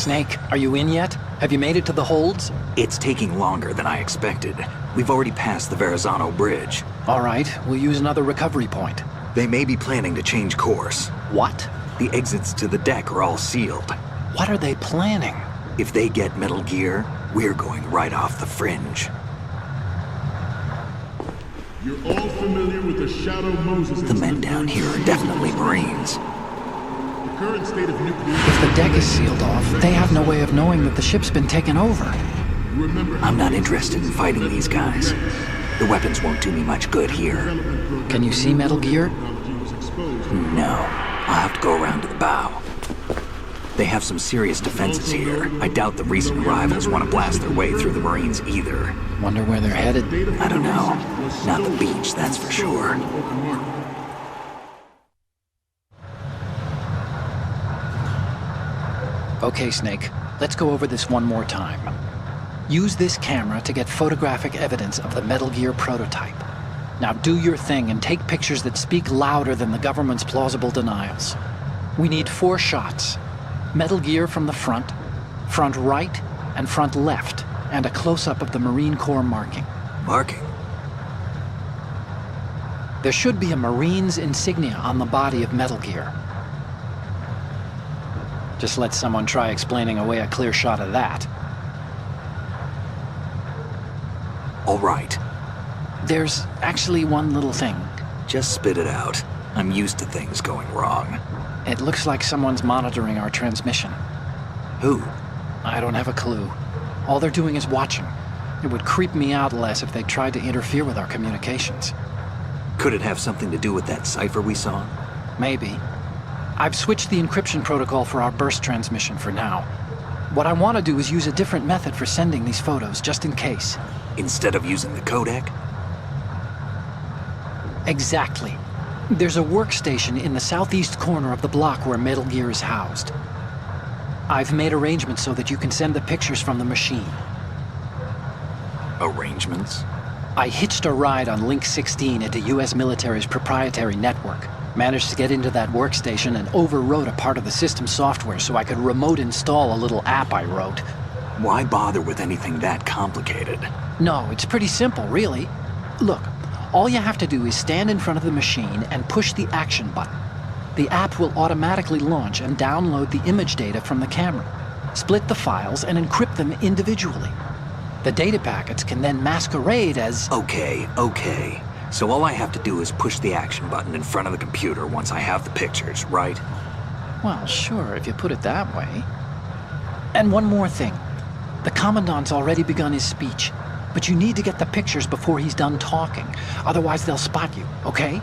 Snake, are you in yet? Have you made it to the holds? It's taking longer than I expected. We've already passed the Verrazano Bridge. All right, we'll use another recovery point. They may be planning to change course. What? The exits to the deck are all sealed. What are they planning? If they get Metal Gear, we're going right off the fringe. You're all familiar with the Shadow Moses. The men down here are definitely Marines. The current state of nuclear... If the deck is sealed off, they have no way of knowing that the ship's been taken over. I'm not interested in fighting these guys. The weapons won't do me much good here. Can you see Metal Gear? No. I'll have to go around to the bow. They have some serious defenses here. I doubt the recent arrivals want to blast their way through the Marines either. Wonder where they're headed? I don't know. Not the beach, that's for sure. Okay, Snake. Let's go over this one more time. Use this camera to get photographic evidence of the Metal Gear prototype. Now do your thing and take pictures that speak louder than the government's plausible denials. We need 4 shots. Metal Gear from the front right, and front left, and a close-up of the Marine Corps marking. Marking? There should be a Marine's insignia on the body of Metal Gear. Just let someone try explaining away a clear shot of that. All right. There's actually one little thing. Just spit it out. I'm used to things going wrong. It looks like someone's monitoring our transmission. Who? I don't have a clue. All they're doing is watching. It would creep me out less if they tried to interfere with our communications. Could it have something to do with that cipher we saw? Maybe. I've switched the encryption protocol for our burst transmission for now. What I want to do is use a different method for sending these photos, just in case. Instead of using the codec? Exactly. There's a workstation in the southeast corner of the block where Metal Gear is housed. I've made arrangements so that you can send the pictures from the machine. Arrangements? I hitched a ride on Link 16 into US military's proprietary network. Managed to get into that workstation and overwrote a part of the system software so I could remote install a little app I wrote. Why bother with anything that complicated? No, it's pretty simple, really. Look, all you have to do is stand in front of the machine and push the action button. The app will automatically launch and download the image data from the camera, split the files and encrypt them individually. The data packets can then masquerade as... Okay. So all I have to do is push the action button in front of the computer once I have the pictures, right? Well, sure, if you put it that way. And one more thing. The Commandant's already begun his speech, but you need to get the pictures before he's done talking. Otherwise, they'll spot you, okay?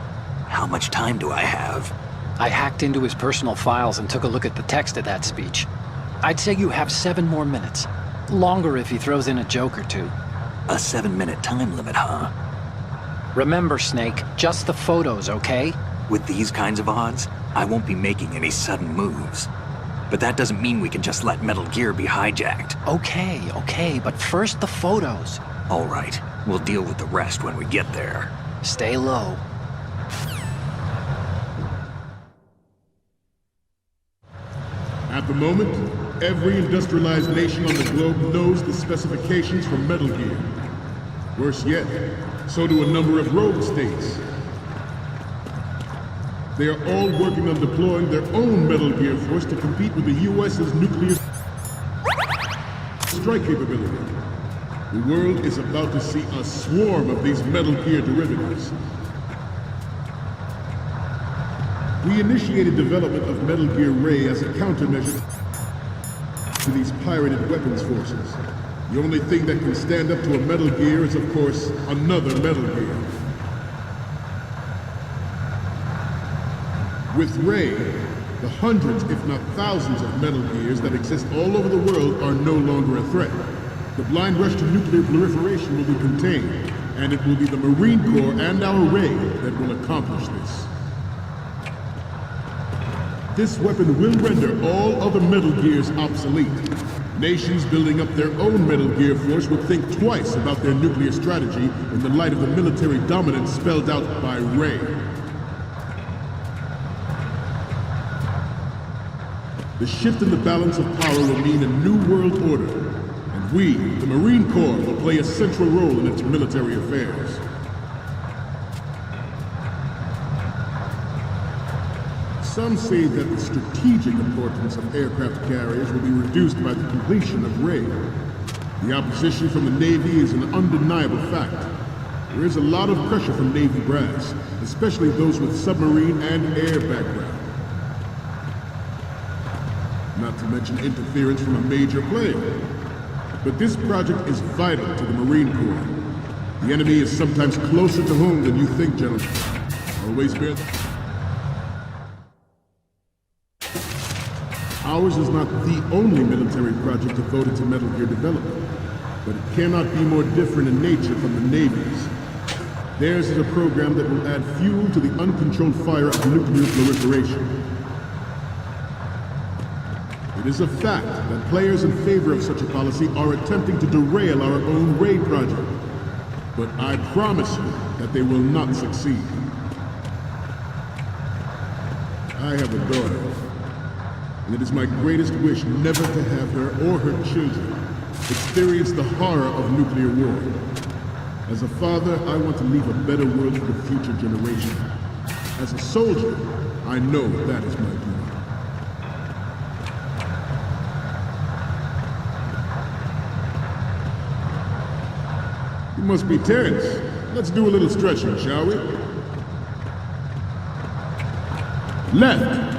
How much time do I have? I hacked into his personal files and took a look at the text of that speech. I'd say you have 7 more minutes. Longer if he throws in a joke or two. A 7-minute time limit, huh? Remember, Snake, just the photos, okay? With these kinds of odds, I won't be making any sudden moves. But that doesn't mean we can just let Metal Gear be hijacked. Okay, but first the photos. All right, we'll deal with the rest when we get there. Stay low. At the moment, every industrialized nation on the globe knows the specifications for Metal Gear. Worse yet, so do a number of rogue states. They are all working on deploying their own Metal Gear force to compete with the U.S.'s nuclear strike capability. The world is about to see a swarm of these Metal Gear derivatives. We initiated development of Metal Gear Ray as a countermeasure to these pirated weapons forces. The only thing that can stand up to a Metal Gear is, of course, another Metal Gear. With Ray, the hundreds, if not thousands, of Metal Gears that exist all over the world are no longer a threat. The blind rush to nuclear proliferation will be contained, and it will be the Marine Corps and our Ray that will accomplish this. This weapon will render all other Metal Gears obsolete. Nations building up their own Metal Gear force would think twice about their nuclear strategy in the light of the military dominance spelled out by Ray. The shift in the balance of power will mean a new world order, and we, the Marine Corps, will play a central role in its military affairs. Some say that the strategic importance of aircraft carriers will be reduced by the completion of Ray. The opposition from the Navy is an undeniable fact. There is a lot of pressure from Navy brass, especially those with submarine and air background. Not to mention interference from a major player. But this project is vital to the Marine Corps. The enemy is sometimes closer to home than you think, gentlemen. Always bear that. Ours is not the only military project devoted to Metal Gear development, but it cannot be more different in nature from the Navy's. Theirs is a program that will add fuel to the uncontrolled fire of nuclear proliferation. It is a fact that players in favor of such a policy are attempting to derail our own Ray project, but I promise you that they will not succeed. I have a daughter. And it is my greatest wish never to have her or her children experience the horror of nuclear war. As a father, I want to leave a better world for the future generation. As a soldier, I know that is my duty. You must be tense. Let's do a little stretching, shall we? Left.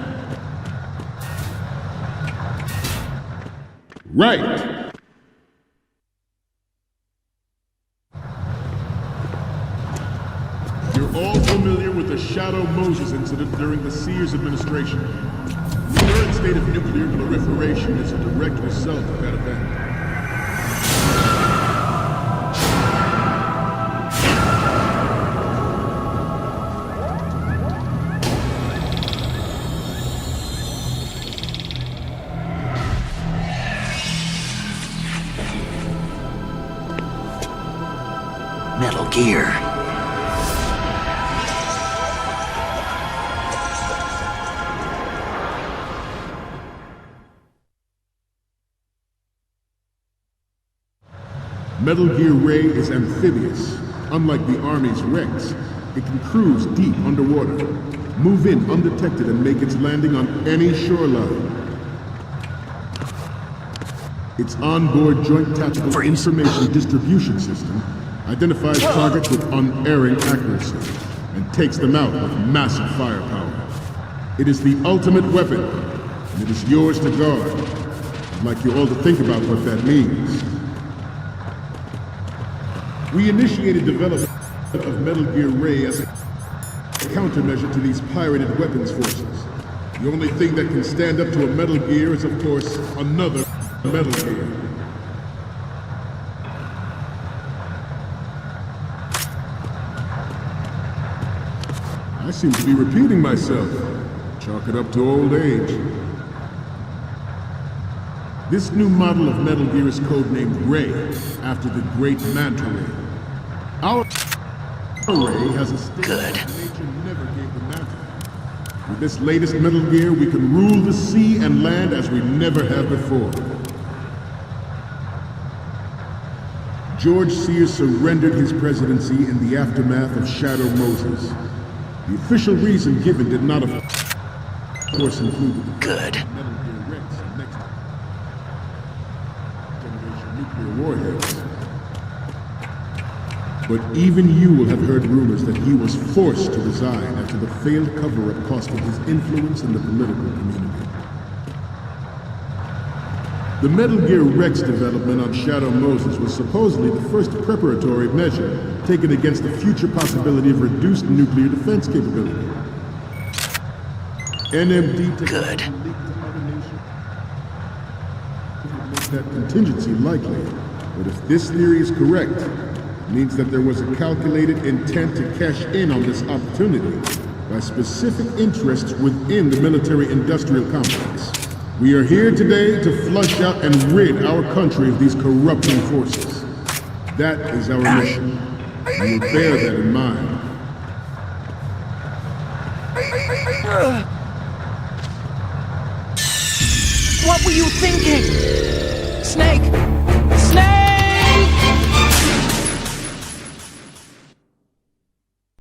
Right. You're all familiar with the Shadow Moses incident during the Sears administration. The current state of nuclear proliferation is a direct result of that event. Metal Gear. Metal Gear Ray is amphibious. Unlike the Army's Rex, it can cruise deep underwater, move in undetected and make its landing on any shoreline. Its onboard Joint Tactical Information Distribution System identifies targets with unerring accuracy and takes them out with massive firepower. It is the ultimate weapon, and it is yours to guard. I'd like you all to think about what that means. We initiated development of Metal Gear Ray as a countermeasure to these pirated weapons forces. The only thing that can stand up to a Metal Gear is, of course, another Metal Gear. I seem to be repeating myself. Chalk it up to old age. This new model of Metal Gear is codenamed Ray, after the great Manta Ray. Our Ray has a state that nature never gave the Manta. With this latest Metal Gear, we can rule the sea and land as we never have before. George Sears surrendered his presidency in the aftermath of Shadow Moses. The official reason given did not, of course, include the Good. Metal Gear Rex and next generation nuclear warheads. But even you will have heard rumors that he was forced to resign after the failed cover-up cost him his influence in the political community. The Metal Gear Rex development on Shadow Moses was supposedly the first preparatory measure taken against the future possibility of reduced nuclear defense capability. NMD technology leaked to other nations would make that contingency likely. But if this theory is correct, it means that there was a calculated intent to cash in on this opportunity by specific interests within the military-industrial complex. We are here today to flush out and rid our country of these corrupting forces. That is our mission. You will bear that in mind. What were you thinking?